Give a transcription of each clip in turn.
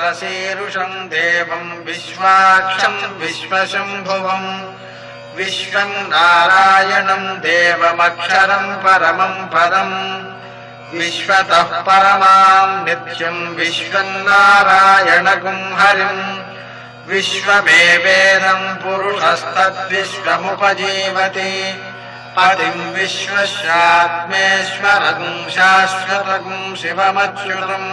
वरशीरुषं देवं विश्वाक्षं विश्वशम्भुवं विश्वं नारायणं देवमक्षरं परमं पदं विश्वतः परमां नित्यं विश्वं नारायणगुं हरिं विश्वमेवेदं पुरुषस्तद्विश्वमुपजीवति पतिं विश्वस्यात्मेश्वरगुं शाश्वतगुं शिवमच्युतं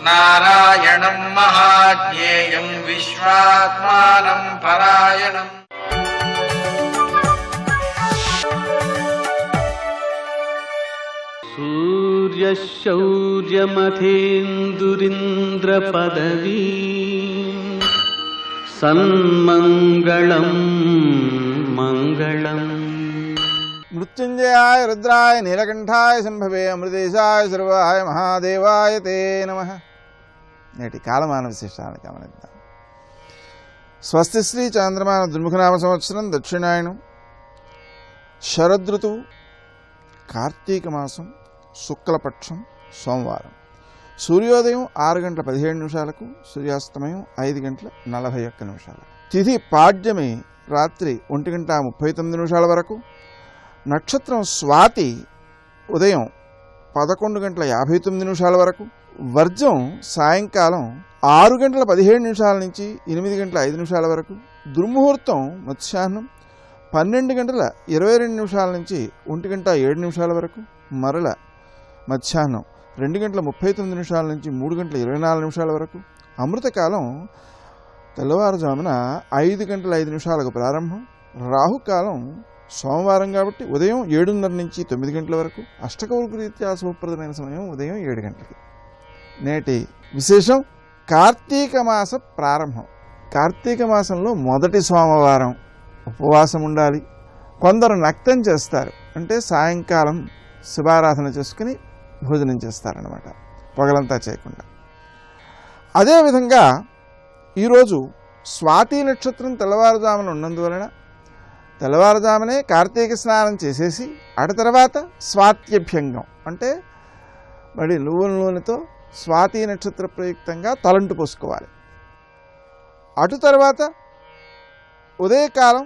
नारायणं महाज्ञेयं विश्वात्मानं परायणम्। सूर्यशौर्यमथेन्दुरिन्द्रपदवी सन्मङ्गलं मङ्गलम्। मृत्युंजयाय रुद्राय नीलकंठाय शंभवे अमृतेशाय सर्वाय महादेवाय ते नमः। నేటి కాలమాన విశేషాలను గమనిద్దాం. స్వస్తి శ్రీ చాంద్రమాన దుర్ముఖనామ సంవత్సరం దక్షిణాయనం, శరదృతువు, కార్తీక మాసం, శుక్లపక్షం, సోమవారం. సూర్యోదయం 6:17 సూర్యాస్తమయం 5:41. తిథి పాడ్యమి రాత్రి 1:39 వరకు. నక్షత్రం స్వాతి ఉదయం 11:59 వరకు. వర్జం సాయంకాలం 6:17 నుంచి 8:05 వరకు. దుర్ముహూర్తం మధ్యాహ్నం 12:22 నుంచి 1:07 వరకు. మరల మధ్యాహ్నం 2:39 నుంచి 3:24 వరకు. అమృతకాలం తెల్లవారుజామున 5:05 ప్రారంభం. రాహుకాలం సోమవారం కాబట్టి ఉదయం 7:30 నుంచి 9 గంటల వరకు. అష్టకౌలుకు రీత్యా శుభప్రదమైన సమయం ఉదయం 7 గంటలకి. నేటి విశేషం కార్తీక మాస ప్రారంభం. కార్తీక మాసంలో మొదటి సోమవారం ఉపవాసం ఉండాలి. కొందరు నక్తం చేస్తారు, అంటే సాయంకాలం శివారాధన చేసుకుని భోజనం చేస్తారన్నమాట, పగలంతా చేయకుండా. అదేవిధంగా ఈరోజు స్వాతి నక్షత్రం తెల్లవారుజామున ఉన్నందువలన తెల్లవారుజామునే కార్తీక స్నానం చేసేసి అటు తర్వాత స్వాత్యభ్యంగం, అంటే మరి నువ్వుల నూనెతో స్వాతి నక్షత్ర ప్రయుక్తంగా తలంటు పోసుకోవాలి. అటు తర్వాత ఉదయకాలం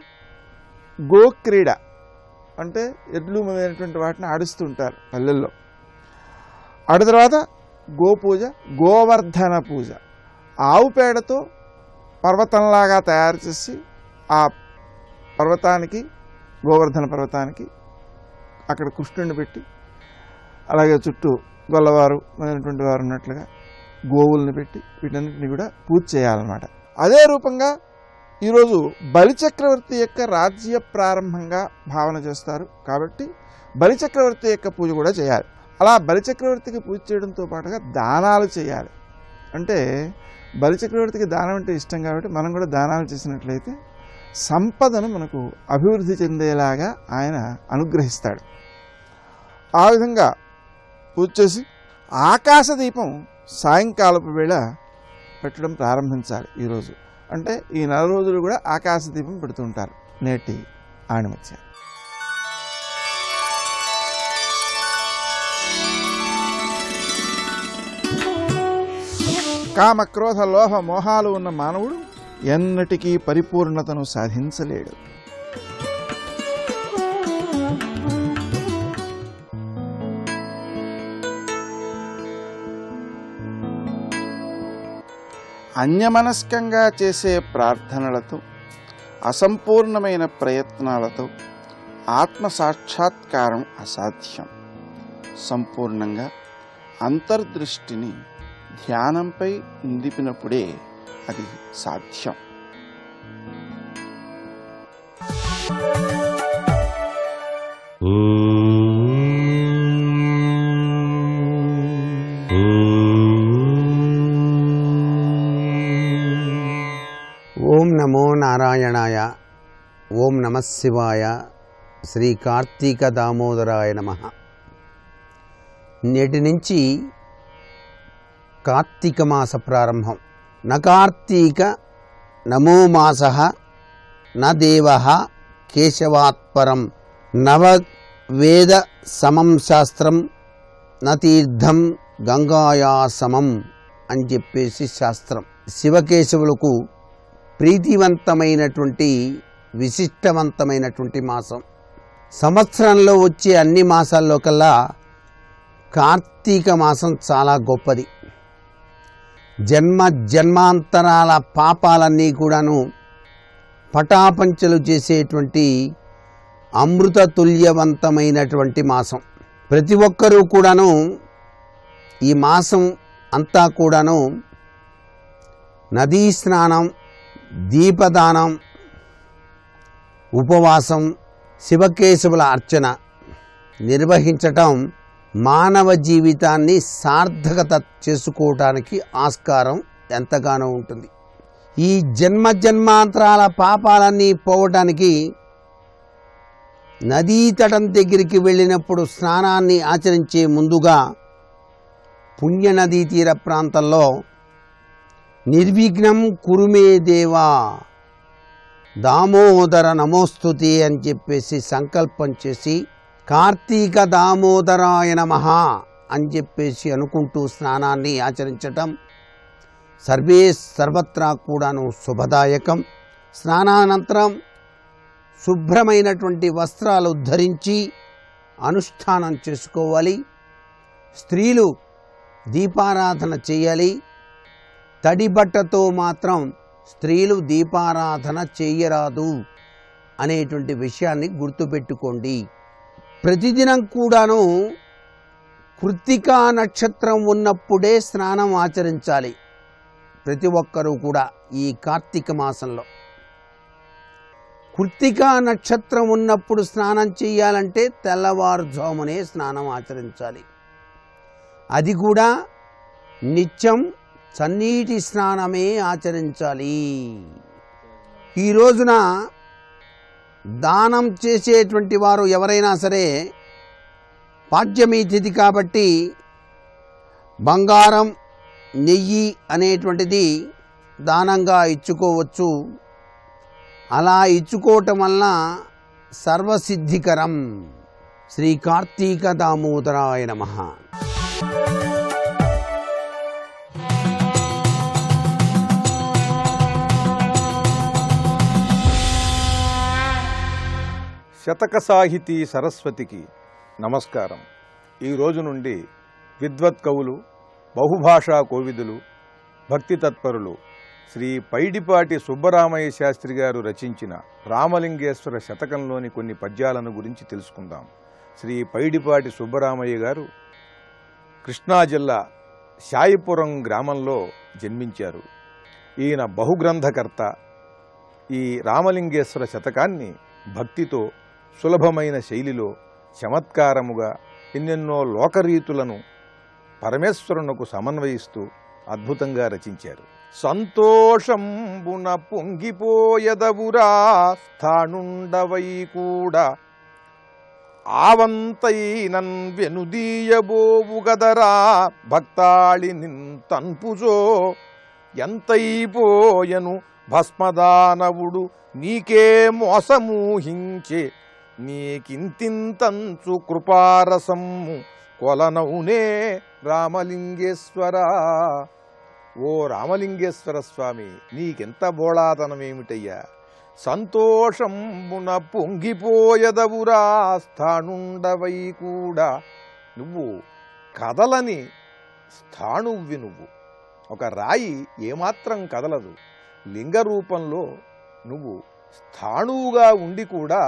గోక్రీడ, అంటే ఎడ్లు మొదలైనటువంటి వాటిని ఆడిస్తుంటారు పల్లెల్లో. అటు తర్వాత గోపూజ, గోవర్ధన పూజ. ఆవు పేడతో పర్వతంలాగా తయారు చేసి ఆ పర్వతానికి, గోవర్ధన పర్వతానికి అక్కడ కృష్ణుడిని పెట్టి, అలాగే చుట్టూ గొల్లవారు మొదలైనటువంటి వారు ఉన్నట్లుగా గోవుల్ని పెట్టి వీటన్నిటిని కూడా పూజ చేయాలన్నమాట. అదే రూపంగా ఈరోజు బలిచక్రవర్తి యొక్క రాజ్య ప్రారంభంగా భావన చేస్తారు కాబట్టి బలిచక్రవర్తి యొక్క పూజ కూడా చేయాలి. అలా బలిచక్రవర్తికి పూజ చేయడంతో పాటుగా దానాలు చేయాలి. అంటే బలిచక్రవర్తికి దానం అంటే ఇష్టం కాబట్టి మనం కూడా దానాలు చేసినట్లయితే సంపదను మనకు అభివృద్ధి చెందేలాగా ఆయన అనుగ్రహిస్తాడు. ఆ విధంగా పూజ చేసి ఆకాశదీపం సాయంకాలపు వేళ పెట్టడం ప్రారంభించాలి ఈరోజు. అంటే ఈ 4 రోజులు కూడా ఆకాశదీపం పెడుతుంటారు. నేటి ఆణిమత్య. కామ క్రోధ లోభ మోహాలు ఉన్న మానవుడు ఎన్నటికీ పరిపూర్ణతను సాధించలేడు. అన్యమనస్కంగా చేసే ప్రార్థనలతో, అసంపూర్ణమైన ప్రయత్నాలతో ఆత్మసాక్షాత్కారం అసాధ్యం. సంపూర్ణంగా అంతర్దృష్టిని ధ్యానంపై నిలిపినప్పుడే అది సాధ్యం. ఓం నమో నారాయణాయ. ఓం నమః శివాయ. శ్రీ కార్తీక దామోదరాయ నమః. నేటి నుంచి కార్తీక మాస ప్రారంభం. న కార్తీక నమో మాసః న దేవః కేశవాత్పరం నవ వేద సమం శాస్త్రం న తీర్థం గంగాయా సమం. అని చెప్పేసి శాస్త్రం. శివకేశవులకు ప్రీతివంతమైనటువంటి విశిష్టవంతమైనటువంటి మాసం. సంవత్సరంలో వచ్చే అన్ని మాసాల్లో కల్లా కార్తీక మాసం చాలా గొప్పది. జన్మాంతరాల పాపాలన్నీ కూడాను పటాపంచలు చేసేటువంటి అమృత తుల్యవంతమైనటువంటి మాసం. ప్రతి ఒక్కరూ కూడాను ఈ మాసం అంతా కూడాను నదీ స్నానం, దీపదానం, ఉపవాసం, శివకేశవుల అర్చన నిర్వహించటం మానవ జీవితాన్ని సార్థకత చేసుకోవటానికి ఆస్కారం ఎంతగానో ఉంటుంది. ఈ జన్మాంతరాల పాపాలన్నీ పోవటానికి నదీ తటం దగ్గరికి వెళ్ళినప్పుడు స్నానాన్ని ఆచరించే ముందుగా పుణ్యనదీ తీర ప్రాంతంలో నిర్విఘ్నం కురుమే దేవా దామోదర నమోస్తుతే అని చెప్పేసి సంకల్పం చేసి కార్తీక దామోదరాయ నమః అని చెప్పేసి అనుకుంటూ స్నానాన్ని ఆచరించటం సర్వత్రా కూడాను శుభదాయకం. స్నానానంతరం శుభ్రమైనటువంటి వస్త్రాలు ధరించి అనుష్ఠానం చేసుకోవాలి. స్త్రీలు దీపారాధన చేయాలి. తడి బట్టతో మాత్రం స్త్రీలు దీపారాధన చేయరాదు అనేటువంటి విషయాన్ని గుర్తుపెట్టుకోండి. ప్రతిదినం కూడాను కృత్తికా నక్షత్రం ఉన్నప్పుడే స్నానం ఆచరించాలి. ప్రతి ఒక్కరూ కూడా ఈ కార్తీక మాసంలో కృత్తికా నక్షత్రం ఉన్నప్పుడు స్నానం చేయాలంటే తెల్లవారుజామునే స్నానం ఆచరించాలి. అది కూడా నిత్యం చన్నీటి స్నానమే ఆచరించాలి. ఈ రోజున దానం చేసేటువంటి వారు ఎవరైనా సరే పాడ్యమి తిథి కాబట్టి బంగారం, నెయ్యి అనేటువంటిది దానంగా ఇచ్చుకోవచ్చు. అలా ఇచ్చుకోవటం వలన సర్వసిద్ధికరం. శ్రీ కార్తీక దామోదరాయ నమః. శతక సాహితీ సరస్వతికి నమస్కారం. ఈ రోజు నుండి విద్వత్ కవులు, బహుభాషా కోవిదులు, భక్తి తత్పరులు శ్రీ పైడిపాటి సుబ్బరామయ్య శాస్త్రి గారు రచించిన రామలింగేశ్వర శతకంలోని కొన్ని పద్యాలను గురించి తెలుసుకుందాం. శ్రీ పైడిపాటి సుబ్బరామయ్య గారు కృష్ణా జిల్లా శాయిపురం గ్రామంలో జన్మించారు. ఈయన బహుగ్రంథకర్త. ఈ రామలింగేశ్వర శతకాన్ని భక్తితో సులభమైన శైలిలో చమత్కారముగా ఎన్నెన్నో లోకరీతులను పరమేశ్వరునకు సమన్వయిస్తూ అద్భుతంగా రచించారు. సంతోషంబున పొంగిపోయదవురా స్థానుండవై కూడా ఆవంతైనన్ వెనుదీయబోవు గదరా భక్తాళి నింతన్పుజో ఎంతైపోయను భస్మదానవుడు నీకే మోసమూహించే నీకింతింతంచు కృపారసమ్ము కొలనవునే రామలింగేశ్వర. ఓ రామలింగేశ్వర స్వామి, నీకెంత బోళాతనమేమిటయ్యా! సంతోషంబున పొంగిపోయదవురా స్థానుండవై కూడా. నువ్వు కదలని స్థాణువ్వి. నువ్వు ఒక రాయి ఏమాత్రం కదలదు. లింగ రూపంలో నువ్వు స్థాణువుగా ఉండి కూడా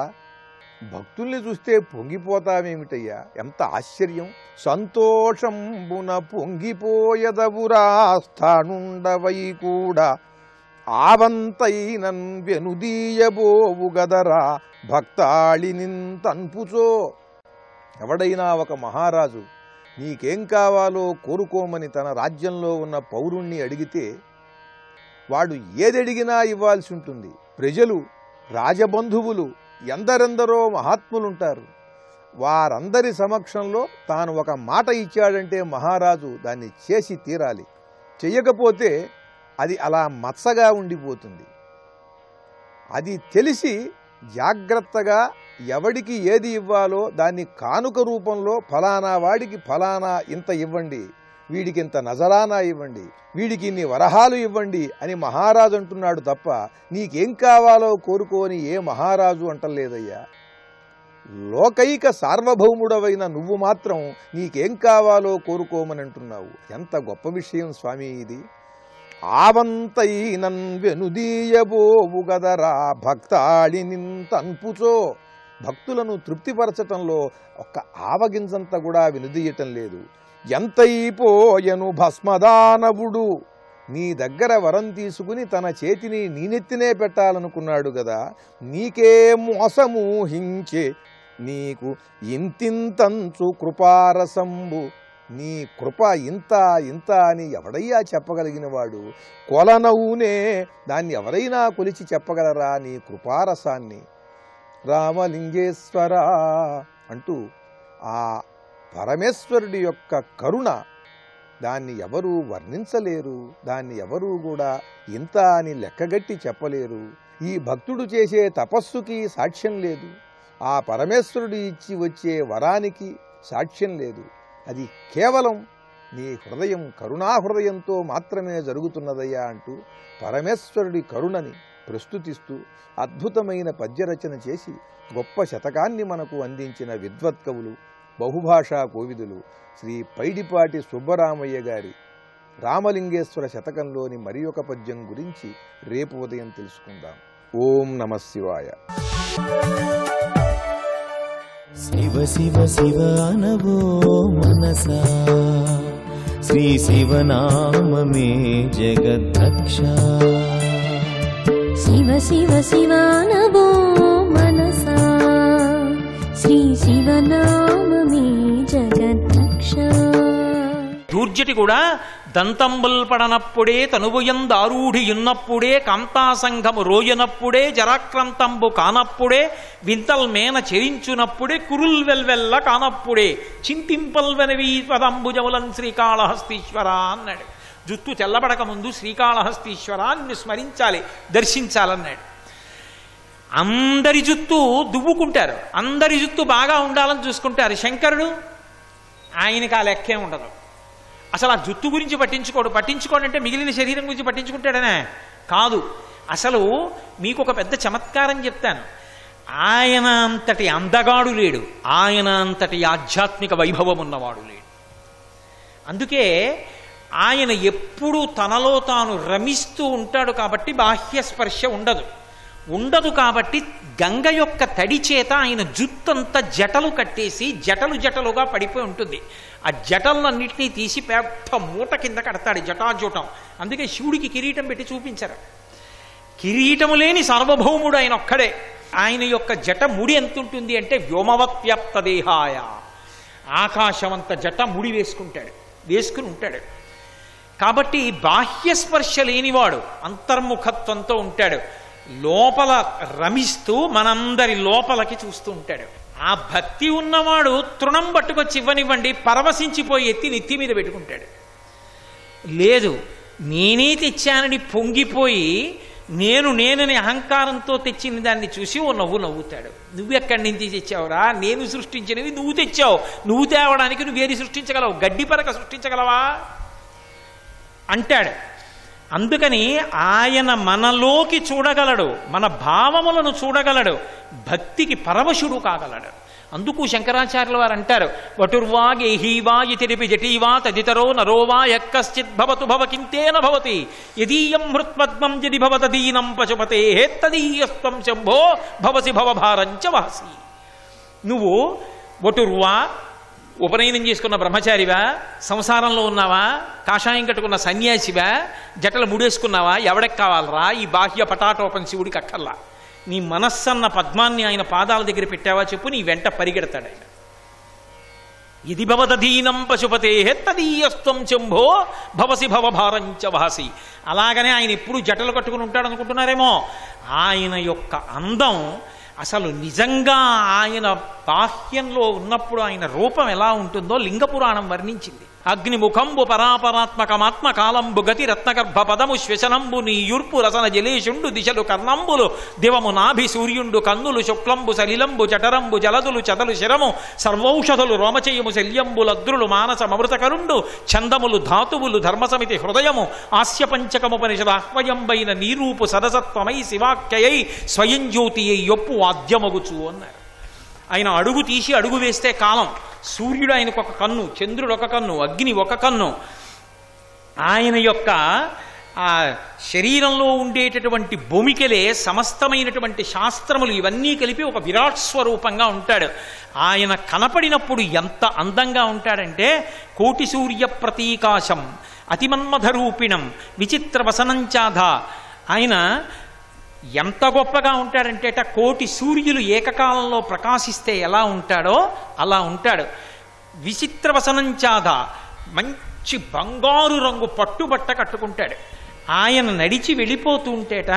భక్తుల్ని చూస్తే పొంగిపోతావేమిటయ్యా! ఎంత ఆశ్చర్యం! సంతోషంబున పొంగిపోయదవురా స్థానుండవై కూడా ఆవంతైనన్ వెనుదీయబోవు గదరా భక్తాళి నింతన్పుచో. ఎవడైనా ఒక మహారాజు నీకేం కావాలో కోరుకోమని తన రాజ్యంలో ఉన్న పౌరుణ్ణి అడిగితే వాడు ఏదడిగినా ఇవ్వాల్సి ఉంటుంది. ప్రజలు, రాజబంధువులు, ఎందరెందరో మహాత్ములుంటారు. వారందరి సమక్షంలో తాను ఒక మాట ఇచ్చాడంటే మహారాజు దాన్ని చేసి తీరాలి. చెయ్యకపోతే అది అలా మచ్చగా ఉండిపోతుంది. అది తెలిసి జాగ్రత్తగా ఎవడికి ఏది ఇవ్వాలో దాన్ని కానుక రూపంలో ఫలానా వాడికి ఫలానా ఇంత ఇవ్వండి, వీడికి ఇంత నజరానా ఇవ్వండి, వీడికి ఇన్ని వరహాలు ఇవ్వండి అని మహారాజు అంటున్నాడు తప్ప నీకేం కావాలో కోరుకోని ఏ మహారాజు అంటలేదయ్యా. లోకైక సార్వభౌముడవైన నువ్వు మాత్రం నీకేం కావాలో కోరుకోమని అంటున్నావు. ఎంత గొప్ప విషయం స్వామి ఇది. ఆవంతైనన్ వెనుదీయబోవు గదరా భక్తాళి నింతన్పుచో. భక్తులను తృప్తిపరచటంలో ఒక్క ఆవగింజంత కూడా వెనుదీయటం లేదు. ఎంతైపోయను భస్మదానవుడు, నీ దగ్గర వరం తీసుకుని తన చేతిని నీనెత్తినే పెట్టాలనుకున్నాడు గదా, నీకే మోసము హించే నీకు ఇంతింతంచు కృపారసంబు. నీ కృప ఇంత ఇంత అని ఎవడయ్యా చెప్పగలిగినవాడు? కొలనవునే, దాన్ని ఎవరైనా కొలిచి చెప్పగలరా నీ కృపారసాన్ని? రామలింగేశ్వర అంటూ ఆ పరమేశ్వరుడి యొక్క కరుణ దాన్ని ఎవరూ వర్ణించలేరు, దాన్ని ఎవరూ కూడా ఇంత అని లెక్కగట్టి చెప్పలేరు. ఈ భక్తుడు చేసే తపస్సుకి సాక్ష్యం లేదు, ఆ పరమేశ్వరుడు ఇచ్చి వచ్చే వరానికి సాక్ష్యం లేదు. అది కేవలం నీ హృదయం కరుణాహృదయంతో మాత్రమే జరుగుతున్నదయ్యా అంటూ పరమేశ్వరుడి కరుణని ప్రస్తుతిస్తూ అద్భుతమైన పద్యరచన చేసి గొప్ప శతకాన్ని మనకు అందించిన విద్వత్కవులు, బహుభాషా కోవిదులు శ్రీ పైడిపాటి సుబ్బరామయ్య గారి రామలింగేశ్వర శతకంలోని మరి ఒక పద్యం గురించి రేపు ఉదయం తెలుసుకుందాం. ఓం నమః శివాయ. శివ శివ శివ అనవో మనసా, శ్రీ శివనామమే జగద్రక్ష. శివ శివ శివ అనవో మనసా, శ్రీ శివనామమే జగద్రక్ష. దూర్జటి కూడా దంతంబుల్ పడనప్పుడే తనువుయందారూఢి యున్నప్పుడే కాంతాసంఘము రోయనప్పుడే జరాక్రాంతంబు కానప్పుడే వింతల్ మేన చెరించునప్పుడే కురుల్ వెల్వెల్ల కానప్పుడే చింతింపల్వెనవీ పదంబుజములన్ శ్రీకాళహస్తీశ్వర అన్నాడు. జుత్తు తెల్లబడక ముందు శ్రీకాళహస్తీశ్వరాన్ని స్మరించాలి, దర్శించాలన్నాడు. అందరి జుత్తు దువ్వుకుంటారు, అందరి జుత్తు బాగా ఉండాలని చూసుకుంటారు. శంకరుడు ఆయనకి ఆ లెక్కే ఉండదు. అసలు ఆ జుత్తు గురించి పట్టించుకోడంటే మిగిలిన శరీరం గురించి పట్టించుకుంటాడనే కాదు. అసలు మీకు ఒక పెద్ద చమత్కారం చెప్తాను. ఆయన అంతటి అందగాడు లేడు, ఆయన అంతటి ఆధ్యాత్మిక వైభవం ఉన్నవాడు లేడు. అందుకే ఆయన ఎప్పుడూ తనలో తాను రమిస్తూ ఉంటాడు. కాబట్టి బాహ్య స్పర్శ ఉండదు. కాబట్టి గంగ యొక్క తడి చేత ఆయన జుత్తంతా జటలు కట్టేసి జటలుగా పడిపోయి ఉంటుంది. ఆ జటలన్నింటినీ తీసి పెద్ద మూట కింద కడతాడు, జటాజూటం. అందుకే శివుడికి కిరీటం పెట్టి చూపించారు. కిరీటము లేని సార్వభౌముడు ఆయన ఒక్కడే. ఆయన యొక్క జట ముడి ఎంత ఉంటుంది అంటే వ్యోమవత్ వ్యాప్త దేహాయ, ఆకాశమంత జట ముడి వేసుకుని ఉంటాడు. కాబట్టి బాహ్యస్పర్శ లేనివాడు అంతర్ముఖత్వంతో ఉంటాడు. లోపల రమిస్తూ మనందరి లోపలికి చూస్తూ ఉంటాడు. ఆ భక్తి ఉన్నవాడు తృణం పట్టుకొచ్చి ఇవ్వనివ్వండి, పరవశించిపోయి ఎత్తి నెత్తి మీద పెట్టుకుంటాడు. లేదు, నేనే తెచ్చానని పొంగిపోయి నేనని అహంకారంతో తెచ్చిన దాన్ని చూసి ఓ నవ్వుతాడు. నువ్వెక్కడి నుంచి తెచ్చావురా? నేను సృష్టించినవి నువ్వు తెచ్చావు. నువ్వు తేవడానికి నువ్వేది సృష్టించగలవు? గడ్డి పరక సృష్టించగలవా అంటాడు. అందుకని ఆయన మనలోకి చూడగలడు, మన భావములను చూడగలడు, భక్తికి పరవశుడు కాగలడు. అందుకు శంకరాచార్యుల వారు అంటారు, వటుర్వా గేహీవా ఇతిరిపి జటీవా తదితరో నరోవా యక్కశ్చిత్ భవతు భవకింతేన భవతి యదీయం హృత్పద్మం యది భవతదీనం పశుపతే తదీయస్త్వం శంభో భవసి భవభారంచ వాసి. నువ్వు వటుర్వా ఉపనయనం చేసుకున్న బ్రహ్మచారివా, సంసారంలో ఉన్నావా, కాషాయం కట్టుకున్న సన్యాసివా, జటలు ముడేసుకున్నావా, ఎవడెక్ కావాలరా ఈ బాహ్య పటాటోపం శివుడికి అక్కర్లా. నీ మనస్సన్న పద్మాన్ని ఆయన పాదాల దగ్గర పెట్టావా చెప్పు, నీ వెంట పరిగెడతాడు ఆయన. ఇది భవదధీనం పశుపతే తదీయస్త్వం శంభో భవసి భవభారంచ వాసి. అలాగనే ఆయన ఎప్పుడు జటలు కట్టుకుని ఉంటాడు అనుకుంటున్నారేమో. ఆయన యొక్క అందం అసలు నిజంగా ఆయన బాహ్యంలో ఉన్నప్పుడు ఆయన రూపం ఎలా ఉంటుందో లింగపురాణం వర్ణించింది. అగ్నిముఖంబు పరాపరాత్మకమాత్మ కాలంబు గతి రత్నగర్భ పదము శ్వశనంబు నీయుర్పు రసన జలేషుండు దిశలు కర్ణంబులు దివము నాభి సూర్యుండు కన్నులు శుక్లంబు సలిలంబు జఠరంబు జలదులు చదలు శిరము సర్వౌషధులు రోమచయము శల్యంబులద్రులు మానసమృతకరుండు చందములు ధాతువులు ధర్మసమితి హృదయము ఆస్యపంచకముపనిషదాహ్వయంబైన నీరూపు సరసత్వమై శివాఖ్యయై స్వయం జ్యోతి యొప్పు వాద్యమగుచు అన్నారు. ఆయన అడుగు తీసి అడుగు వేస్తే కాలం, సూర్యుడు ఆయనకు ఒక కన్ను, చంద్రుడు ఒక కన్ను, అగ్ని ఒక కన్ను. ఆయన యొక్క ఆ శరీరంలో ఉండేటటువంటి భూమికలే సమస్తమైనటువంటి శాస్త్రములు ఇవన్నీ కలిపి ఒక విరాట్ స్వరూపంగా ఉంటాడు. ఆయన కనపడినప్పుడు ఎంత అందంగా ఉంటాడంటే కోటి సూర్య ప్రతీకాశం అతిమన్మధరూపిణం విచిత్ర వసనంచాధ. ఆయన ఎంత గొప్పగా ఉంటాడంటే కోటి సూర్యులు ఏకకాలంలో ప్రకాశిస్తే ఎలా ఉంటాడో అలా ఉంటాడు. విచిత్ర వసనంచాద, మంచి బంగారు రంగు పట్టుబట్ట కట్టుకుంటాడు. ఆయన నడిచి వెళ్ళిపోతూ ఉంటేట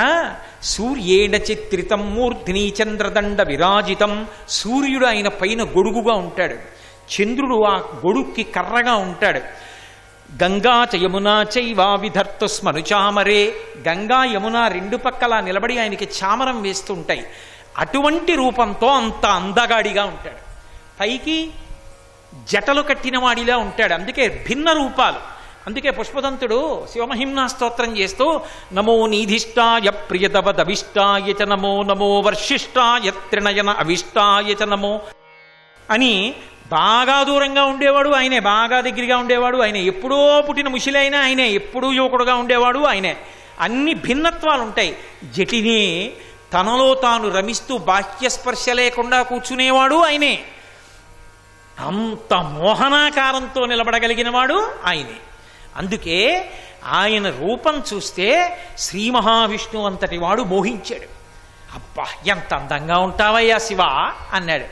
సూర్యేణ చిత్రితం మూర్ధ్ని చంద్రదండ విరాజితం. సూర్యుడు ఆయన పైన గొడుగుగా ఉంటాడు, చంద్రుడు ఆ గొడుక్కి కర్రగా ఉంటాడు. గంగా చ యమునా చైవా విధర్తు స్మనుచామరే. గంగా యమున రెండు పక్కలా నిలబడి ఆయనకి చామరం వేస్తుంటాయి. అటువంటి రూపంతో అంత అందగాడిగా ఉంటాడు. పైకి జటలు కట్టిన వాడిలా ఉంటాడు. అందుకే భిన్న రూపాలు. అందుకే పుష్పదంతుడు శివమహిమ్నా స్తోత్రం చేస్తూ నమో నీధిష్టాయ ప్రియతవదవిష్టాయ చ నమో నమో వర్షిష్టాయ త్రినయన అవిష్టాయ చ నమో అని, బాగా దూరంగా ఉండేవాడు ఆయనే, బాగా దగ్గరగా ఉండేవాడు ఆయనే, ఎప్పుడో పుట్టిన ముసిలైనా ఆయనే, ఎప్పుడూ యువకుడుగా ఉండేవాడు ఆయనే. అన్ని భిన్నత్వాలు ఉంటాయి. జటిని తనలో తాను రమిస్తూ బాహ్యస్పర్శ లేకుండా కూర్చునేవాడు ఆయనే. అంత మోహనాకారంతో నిలబడగలిగిన వాడు ఆయనే. అందుకే ఆయన రూపం చూస్తే శ్రీ మహావిష్ణువు అంతటి వాడు మోహించాడు. అబ్బా ఎంత అందంగా ఉంటావయ్యా శివ అన్నాడు.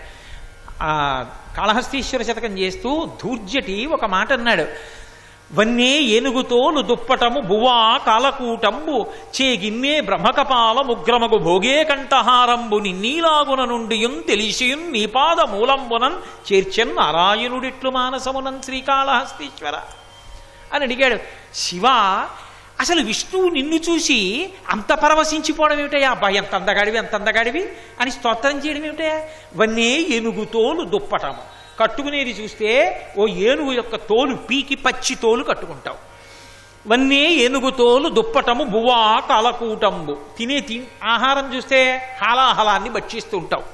కాళహస్తీశ్వర శతకం చేస్తూ ధూర్జటి ఒక మాట అన్నాడు. వన్నే ఏనుగుతోలు దుప్పటము బువా కాలకూటంబు చేగిన్నే బ్రహ్మకపాల ముగ్రమగు భోగే కంఠహారంబు నిన్నీలాగున నుండియున్ తెలిసియున్ నీపాద మూలంబునన్ చేర్చెన్ నారాయణుడిట్లు మానసమునన్ శ్రీకాళహస్తీశ్వర అని అడిగాడు. శివ, అసలు విష్ణువు నిన్ను చూసి అంత పరవశించిపోవడం ఏమిటయా? అబ్బా ఎంత అందగాడివి, ఎంత అందగాడివి అని స్తోత్రం చేయడం ఏమిటయా? వన్నే ఏనుగుతోలు దుప్పటము, కట్టుకునేది చూస్తే ఓ ఏనుగు యొక్క తోలు పీకి పచ్చి తోలు కట్టుకుంటావు. వన్నే ఏనుగుతోలు దుప్పటము బువా కాలకూటంబు, తినే ఆహారం చూస్తే హాలాహలాన్ని భక్షిస్తుంటావు.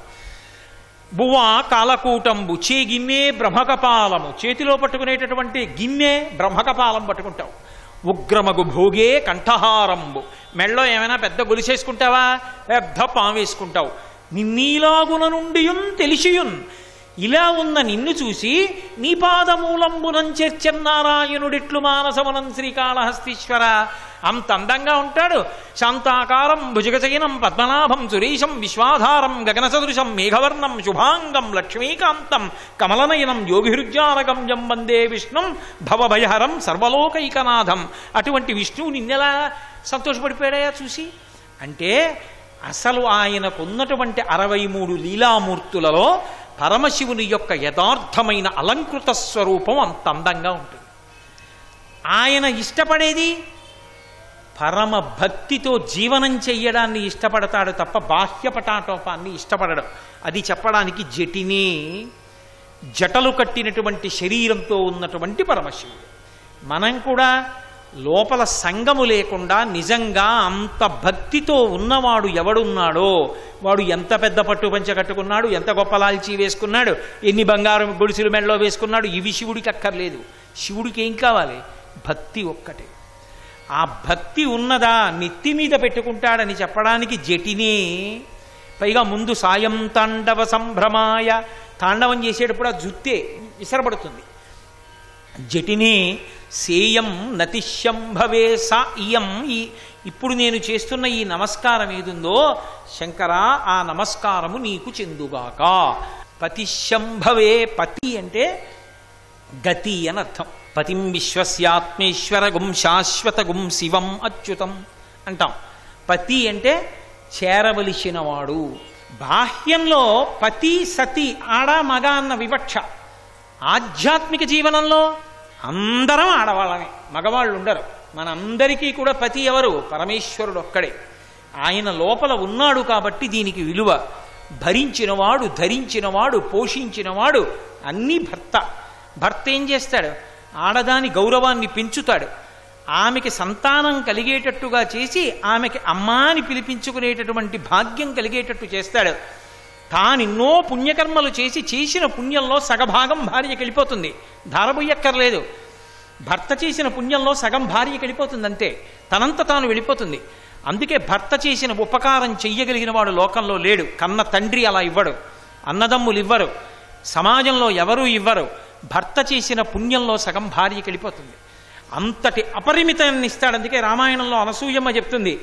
బువా కాలకూటంబు చే గిన్నె బ్రహ్మకపాలము, చేతిలో పట్టుకునేటటువంటి గిన్నె బ్రహ్మకపాలం పట్టుకుంటావు. ఉగ్రమగు భోగే కంఠహారంబు, మెళ్ళో ఏమైనా పెద్ద గొలుసేసుకుంటావా? పెద్ద పాము వేసుకుంటావు. నిన్నీలాగున నుండియున్ తెలిసియున్, ఇలా ఉన్న నిన్ను చూసి నీ పాదమూలంబునం చేర్చన్నారాయణుడిట్లు మానసమునం శ్రీకాళహస్తీశ్వర. అంత అందంగా ఉంటాడు. శాంతాకారం భుజగచయనం పద్మనాభం సురేశం విశ్వాధారం గగన సదృశం మేఘవర్ణం శుభాంగం లక్ష్మీకాంతం కమలనయనం యోగిహృజ్జానకం యం వందే విష్ణుం భవభయహరం సర్వలోకైకనాథం. అటువంటి విష్ణువు నిన్నెలా సంతోషపడిపోయాడయా చూసి? అంటే అసలు ఆయనకున్నటువంటి 63 లీలామూర్తులలో పరమశివుని యొక్క యథార్థమైన అలంకృత స్వరూపం అంత అందంగా ఉంటుంది. ఆయన ఇష్టపడేది పరమ భక్తితో జీవనం చెయ్యడాన్ని ఇష్టపడతాడు తప్ప బాహ్యపటాటోపాన్ని ఇష్టపడడం. అది చెప్పడానికి జటిని, జటలు కట్టినటువంటి శరీరంతో ఉన్నటువంటి పరమశివుడు. మనం కూడా లోపల సంగము లేకుండా నిజంగా అంత భక్తితో ఉన్నవాడు ఎవడున్నాడో వాడు ఎంత పెద్ద పట్టు పంచ కట్టుకున్నాడు, ఎంత గొప్ప లాల్చీ వేసుకున్నాడు, ఎన్ని బంగారం గొలుసులు మెడలో వేసుకున్నాడు, ఇవి శివుడికి అక్కర్లేదు. శివుడికి ఏం కావాలి? భక్తి ఒక్కటే. ఆ భక్తి ఉన్నదా నెత్తి మీద పెట్టుకుంటాడని చెప్పడానికి జటిని. పైగా ముందు సాయం తాండవ సంభ్రమాయ, తాండవం చేసేటప్పుడు ఆ జుత్తే విసరబడుతుంది. జటిని సేయం నతిశంభవే సా ఇయం, ఇప్పుడు నేను చేస్తున్న ఈ నమస్కారం ఏదుందో శంకర, ఆ నమస్కారము నీకు చెందుగాక. పతిశంభవే, పతి అంటే గతి అని అర్థం. పతిం విశ్వస్యాత్మేశ్వరగుం శాశ్వతగుం శివం అచ్యుతం అంటాం. పతి అంటే చేరవలసినవాడు. బాహ్యంలో పతి సతి ఆడ మగ అన్న వివక్ష, ఆధ్యాత్మిక జీవనంలో అందరం ఆడవాళ్ళమే, మగవాళ్ళు ఉండరు. మనందరికీ కూడా పతి ఎవరు? పరమేశ్వరుడు ఒక్కడే. ఆయన లోపల ఉన్నాడు కాబట్టి దీనికి విలువ. భరించినవాడు, ధరించినవాడు, పోషించినవాడు అన్నీ భర్త. భర్త ఏం చేస్తాడు? ఆడదాని గౌరవాన్ని పెంచుతాడు. ఆమెకి సంతానం కలిగేటట్టుగా చేసి ఆమెకి అమ్మా అని పిలిపించుకునేటటువంటి భాగ్యం కలిగేటట్టు చేస్తాడు. తానెన్నో పుణ్యకర్మలు చేసి చేసిన పుణ్యంలో సగభాగం భార్యకి వెళ్ళిపోతుంది, ధారబొయ్యక్కర్లేదు. భర్త చేసిన పుణ్యంలో సగం భార్యకి వెళ్ళిపోతుంది, అంతే, తనంత తాను వెళ్ళిపోతుంది. అందుకే భర్త చేసిన ఉపకారం చెయ్యగలిగిన వాడు లోకంలో లేడు. కన్న తండ్రి అలా ఇవ్వడు, అన్నదమ్ములు ఇవ్వరు, సమాజంలో ఎవరూ ఇవ్వరు. భర్త చేసిన పుణ్యంలో సగం భార్యకి వెళ్ళిపోతుంది. అంతటి అపరిమితాన్ని ఇస్తాడు. అందుకే రామాయణంలో అనసూయమ్మ చెప్తుంది,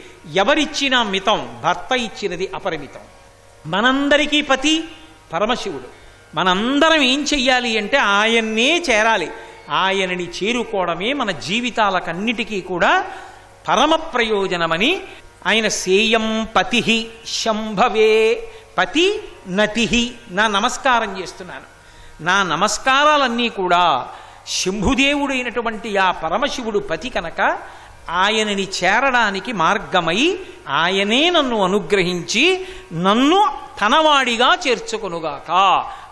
ఎవరిచ్చినా మితం, భర్త ఇచ్చినది అపరిమితం. మనందరికీ పతి పరమశివుడు. మనందరం ఏం చెయ్యాలి అంటే ఆయన్నే చేరాలి. ఆయనని చేరుకోవడమే మన జీవితాలకన్నిటికీ కూడా పరమ ప్రయోజనమని ఆయన సేయం పతి శంభవే, పతి నతి, నా నమస్కారం చేస్తున్నాను. నా నమస్కారాలన్నీ కూడా శంభుదేవుడైనటువంటి ఆ పరమశివుడు పతి కనుక ఆయనని చేరడానికి మార్గమై ఆయనే నన్ను అనుగ్రహించి నన్ను తనవాడిగా చేర్చుకొనుగాక.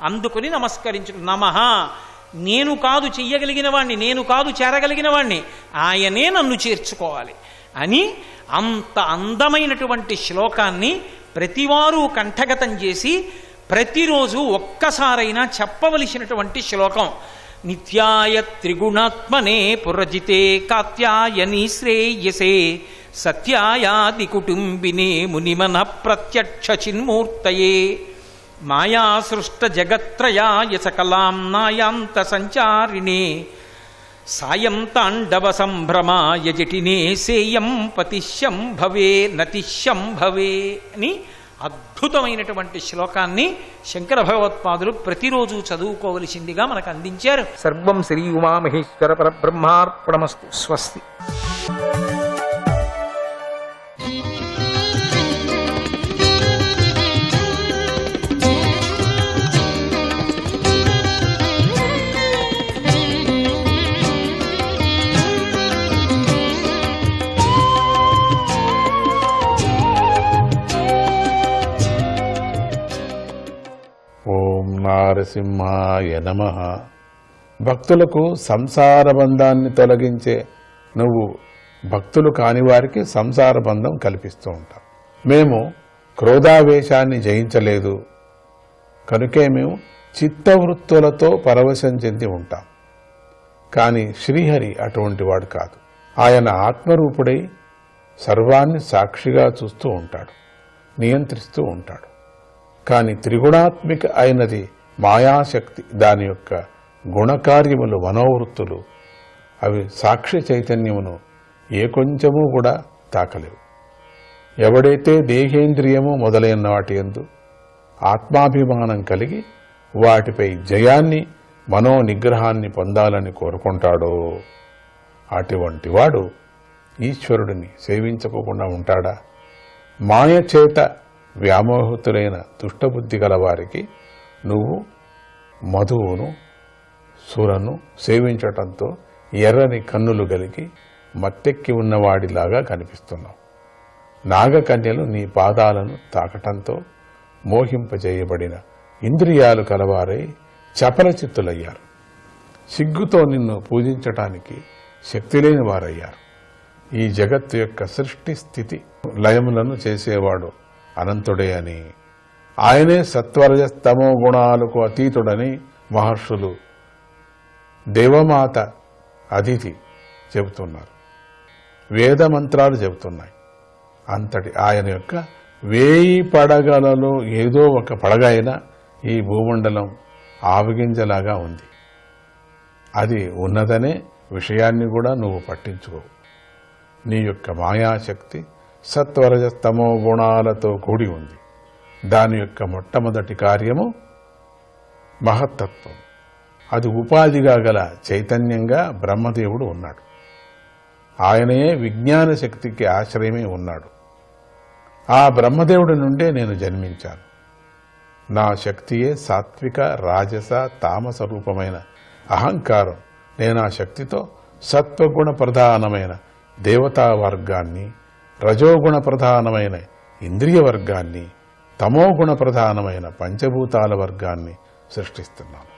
అందుకుని నమస్కరించు. నమః, నేను కాదు చెయ్యగలిగిన వాణ్ణి, నేను కాదు చేరగలిగిన వాణ్ణి, ఆయనే నన్ను చేర్చుకోవాలి అని అంత అందమైనటువంటి శ్లోకాన్ని ప్రతివారు కంఠగతం చేసి ప్రతిరోజు ఒక్కసారైనా చెప్పవలసినటువంటి శ్లోకం. నిత్యాయ త్రిగుణాత్మనే పురజితే కాత్యాయని శ్రేయసే సత్యాయాది కుటుంబినే మునిమన ప్రత్యక్ష చిన్మూర్తయే మాయా సృష్ట జగత్రయాయ సకలాం నాయాంత సంచారిణే సాయం తాండవ సంభ్రమాయ జటినే సేయం పతిశం భవే నతిశం భవే అని అద్భుతమైనటువంటి శ్లోకాన్ని శంకర భగవత్పాదులు ప్రతిరోజు చదువుకోవలసిందిగా మనకు అందించారు. సర్వం శ్రీ ఉమామహేశ్వర పరబ్రహ్మార్పణమస్తు. స్వస్తి. నారసింహాయ నమః. భక్తులకు సంసార బంధాన్ని తొలగించే నువ్వు భక్తులు కాని వారికి సంసార బంధం కల్పిస్తూ ఉంటావు. మేము క్రోధావేశాన్ని జయించలేదు కనుకే మేము చిత్తవృత్తులతో పరవశం చెంది ఉంటాం. కానీ శ్రీహరి అటువంటి వాడు కాదు. ఆయన ఆత్మరూపుడై సర్వాన్ని సాక్షిగా చూస్తూ ఉంటాడు, నియంత్రిస్తూ ఉంటాడు. కానీ త్రిగుణాత్మిక అయినది మాయాశక్తి, దాని యొక్క గుణకార్యములు మనోవృత్తులు, అవి సాక్షి చైతన్యమును ఏ కొంచెము కూడా తాకలేవు. ఎవడైతే దేహేంద్రియము మొదలైన వాటి యందు ఆత్మాభిమానం కలిగి వాటిపై జయాన్ని, మనో నిగ్రహాన్ని పొందాలని కోరుకుంటాడో అటువంటి వాడు ఈశ్వరుడిని సేవించకుండా ఉంటాడా? మాయ చేత వ్యామోహితులైన దుష్టబుద్ధి గలవారికి నువ్వు మధువును, సురను సేవించటంతో ఎర్రని కన్నులు కలిగి మత్తెక్కి ఉన్నవాడిలాగా కనిపిస్తున్నావు. నాగకన్యలు నీ పాదాలను తాకటంతో మోహింపజేయబడిన ఇంద్రియాలు కలవారై చపలచిత్తులయ్యారు. సిగ్గుతో నిన్ను పూజించటానికి శక్తిలేని వారయ్యారు. ఈ జగత్తు యొక్క సృష్టి స్థితి లయములను చేసేవాడు అనంతుడే అని, ఆయనే సత్వరజస్తమో గుణాలకు అతీతుడని మహర్షులు దేవమాత అదితి చెబుతున్నారు, వేద మంత్రాలు చెబుతున్నాయి. అంతటి ఆయన యొక్క 1000 పడగలలో ఏదో ఒక పడగ అయినా ఈ భూమండలం ఆవగింజలాగా ఉంది. అది ఉన్నదనే విషయాన్ని కూడా నువ్వు పట్టించుకోవు. నీ యొక్క మాయాశక్తి సత్వరజస్తమో గుణాలతో కూడి ఉంది. దాని యొక్క మొట్టమొదటి కార్యము మహత్తత్వం. అది ఉపాధిగా గల చైతన్యంగా బ్రహ్మదేవుడు ఉన్నాడు. ఆయనే విజ్ఞాన శక్తికి ఆశ్రయమే ఉన్నాడు. ఆ బ్రహ్మదేవుడి నుండే నేను జన్మించాను. నా శక్తియే సాత్విక, రాజస, తామస రూపమైన అహంకారం నేను ఆ శక్తితో సత్వగుణ ప్రధానమైన దేవతా వర్గాన్ని, రజోగుణ ప్రధానమైన ఇంద్రియ వర్గాన్ని, తమోగుణ ప్రధానమైన పంచభూతాల వర్గాన్ని సృష్టిస్తున్నాను.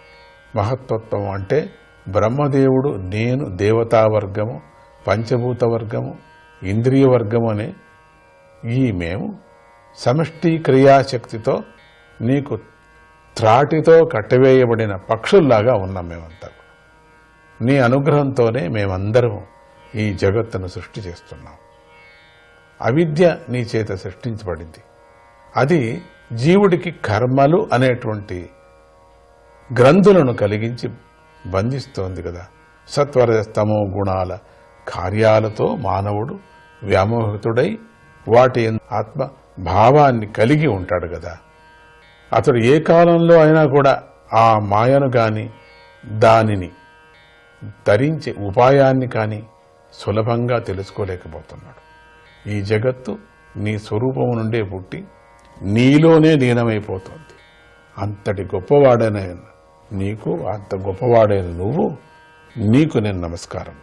మహత్తత్వం అంటే బ్రహ్మదేవుడు, నేను దేవతా వర్గము, పంచభూత వర్గము, ఇంద్రియ వర్గము అనే ఈ మేము సమష్టి క్రియాశక్తితో నీకు త్రాటితో కట్టివేయబడిన పక్షుల్లాగా ఉన్నాం. మేమంతా కూడా నీ అనుగ్రహంతోనే మేమందరం ఈ జగత్తును సృష్టి చేస్తున్నాం. అవిద్య నీ చేత సృష్టించబడింది. అది జీవుడికి కర్మలు అనేటువంటి గ్రంథులను కలిగించి బంధిస్తోంది కదా. సత్వరజస్తమో గుణాల కార్యాలతో మానవుడు వ్యామోహితుడై వాటి ఆత్మ భావాన్ని కలిగి ఉంటాడు కదా. అతడు ఏ కాలంలో అయినా కూడా ఆ మాయను కాని దానిని ధరించే ఉపాయాన్ని కాని సులభంగా తెలుసుకోలేకపోతున్నాడు. ఈ జగత్తు నీ స్వరూపము నుండే పుట్టి నీలోనే లీనమైపోతుంది. అంతటి గొప్పవాడైన నీకు, అంత గొప్పవాడైన నువ్వు, నీకు నేను నమస్కారం.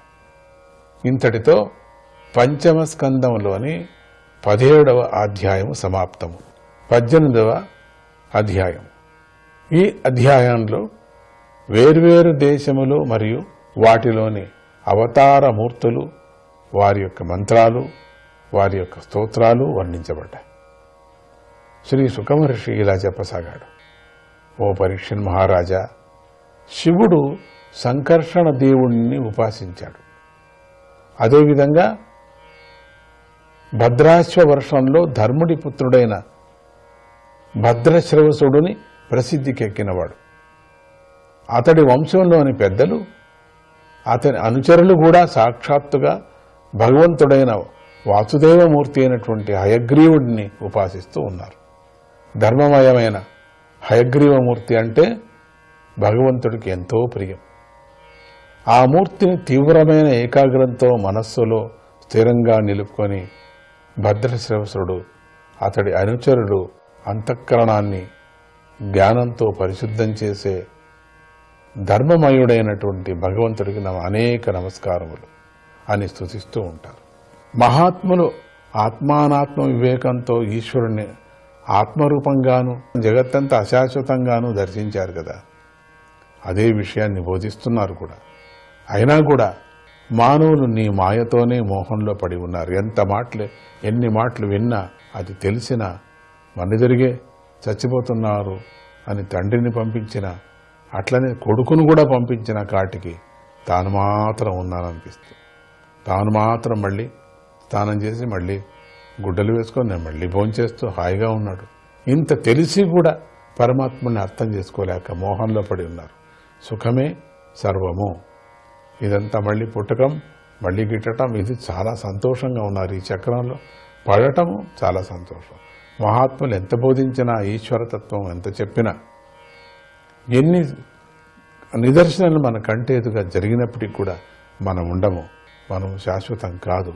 ఇంతటితో పంచమ స్కందంలోని 17వ అధ్యాయము సమాప్తము. 18వ అధ్యాయం. ఈ అధ్యాయంలో వేర్వేరు దేశములు మరియు వాటిలోని అవతార మూర్తులు, వారి యొక్క మంత్రాలు, వారి యొక్క స్తోత్రాలు వర్ణించబడ్డాయి. శ్రీ సుఖమహర్షి ఇలా చెప్పసాగాడు. ఓ పరీక్షణ్ మహారాజా, శివుడు సంకర్షణ దేవుణ్ణి ఉపాసించాడు. అదేవిధంగా భద్రాశ్వ వర్షంలో ధర్ముడి పుత్రుడైన భద్రశ్రవసుడుని ప్రసిద్ధికెక్కినవాడు. అతడి వంశంలోని పెద్దలు, అతని అనుచరులు కూడా సాక్షాత్తుగా భగవంతుడైన వాసుదేవమూర్తి అయినటువంటి హయగ్రీవుడిని ఉపాసిస్తూ ఉన్నారు. ధర్మమయమైన హయగ్రీవమూర్తి అంటే భగవంతుడికి ఎంతో ప్రియం. ఆ మూర్తిని తీవ్రమైన ఏకాగ్రంతో మనస్సులో స్థిరంగా నిలుపుకొని భద్రశ్రవసుడు, అతడి అనుచరుడు అంతఃకరణాన్ని జ్ఞానంతో పరిశుద్ధం చేసే ధర్మమయుడైనటువంటి భగవంతుడికి అనేక నమస్కారములు అని స్తుతిస్తూ ఉంటారు. మహాత్ములు ఆత్మానాత్మ వివేకంతో ఈశ్వరుణ్ణి ఆత్మరూపంగాను జగత్తంతా అశాశ్వతంగాను దర్శించారు కదా. అదే విషయాన్ని బోధిస్తున్నారు కూడా. అయినా కూడా మానవులు నీ మాయతోనే మోహంలో పడి ఉన్నారు. ఎన్ని మాటలు విన్నా, అది తెలిసినా మనెదురిగే చచ్చిపోతున్నారు అని తండ్రిని పంపించిన, అట్లనే కొడుకును కూడా పంపించిన కాటికి తాను మాత్రం ఉన్నాననిపిస్తుంది. తాను మాత్రం మళ్ళీ స్నానం చేసి మళ్ళీ గుడ్డలు వేసుకొని నేను మళ్ళీ భోంచేస్తూ హాయిగా ఉన్నాడు. ఇంత తెలిసి కూడా పరమాత్మని అర్థం చేసుకోలేక మోహంలో పడి ఉన్నారు. సుఖమే సర్వము, ఇదంతా మళ్ళీ పుట్టకం, మళ్ళీ గిట్టటం, ఇది చాలా సంతోషంగా ఉన్నారు. ఈ చక్రంలో పడటము చాలా సంతోషం. మహాత్ములు ఎంత బోధించినా, ఈశ్వరతత్వం ఎంత చెప్పినా, ఎన్ని నిదర్శనాలు మన కంటేదుగా జరిగినప్పటికీ కూడా మనం ఉండము. మనం శాశ్వతం కాదు.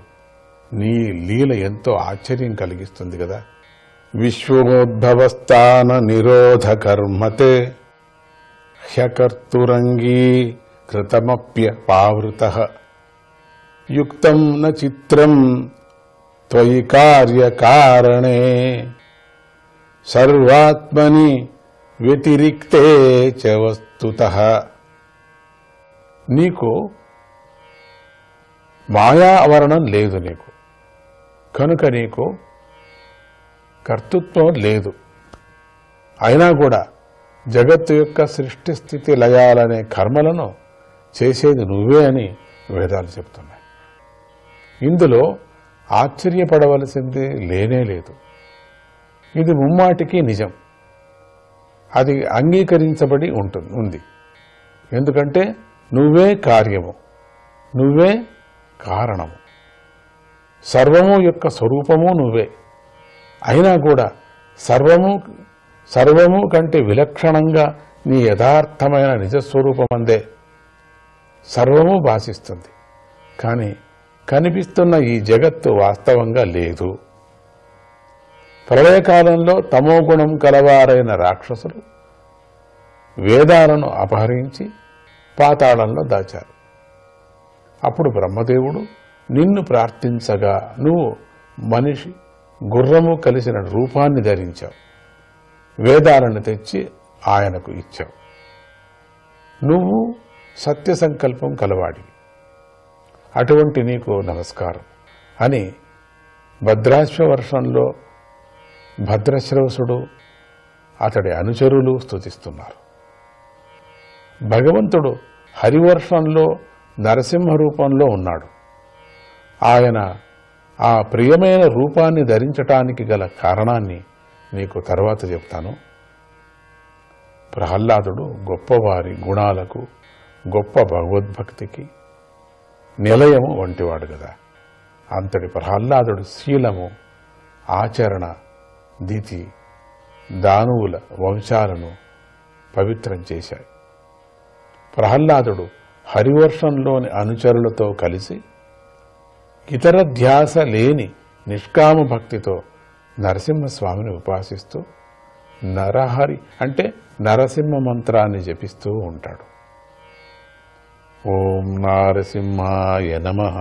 నీ లీల ఎంతో ఆశ్చర్యం కలిగిస్తుంది కదా. విశ్వోద్భవస్థాన నిరోధ కర్మతే హ్యకర్తురంగీ కృతమప్యపావృతః యుక్తం న చిత్రం త్వయి కార్యకారణే సర్వాత్మని వ్యతిరిక్తే చ వస్తుతః. నీకు మాయా ఆవరణం లేదు, నీకు కనుక నీకు కర్తృత్వం లేదు. అయినా కూడా జగత్తు యొక్క సృష్టి స్థితి లయాలనే కర్మలను చేసేది నువ్వే అని వేదాలు చెప్తున్నాయి. ఇందులో ఆశ్చర్యపడవలసింది లేనే లేదు. ఇది ముమ్మాటికి నిజం. అది అంగీకరించబడి ఉంది. ఎందుకంటే నువ్వే కార్యము, నువ్వే కారణము, సర్వము యొక్క స్వరూపము నువ్వే. అయినా కూడా సర్వము కంటే విలక్షణంగా నీ యథార్థమైన నిజస్వరూపమందే సర్వము భాషిస్తుంది. కానీ కనిపిస్తున్న ఈ జగత్తు వాస్తవంగా లేదు. ప్రళయకాలంలో తమోగుణం కలవారైన రాక్షసులు వేదాలను అపహరించి పాతాళంలో దాచారు. అప్పుడు బ్రహ్మదేవుడు నిన్ను ప్రార్థించగా నువ్వు మనిషి గుర్రము కలిసిన రూపాన్ని ధరించావు, వేదాలను తెచ్చి ఆయనకు ఇచ్చావు. నువ్వు సత్య సంకల్పం కలవాడివి, అటువంటి నీకు నమస్కారం అని భద్రాశ్వవర్షంలో భద్రశ్రవసుడు అతడి అనుచరులు స్తుతిస్తున్నారు. భగవంతుడు హరివర్షంలో నరసింహ రూపంలో ఉన్నాడు. ఆయన ఆ ప్రియమైన రూపాన్ని ధరించటానికి గల కారణాన్ని నీకు తర్వాత చెప్తాను. ప్రహ్లాదుడు గొప్పవారి గుణాలకు, గొప్ప భగవద్భక్తికి నిలయము వంటివాడు కదా. అంతటి ప్రహ్లాదుడు శీలము, ఆచరణ, దితి, దానువుల వంశాలను పవిత్రం చేశాయి. ప్రహ్లాదుడు హరివర్షంలోని అనుచరులతో కలిసి ఇతర ధ్యాస లేని నిష్కామ భక్తితో నరసింహస్వామిని ఉపాసిస్తూ నరహరి అంటే నరసింహ మంత్రాన్ని జపిస్తూ ఉంటాడు. ఓం నారసింహాయ నమః.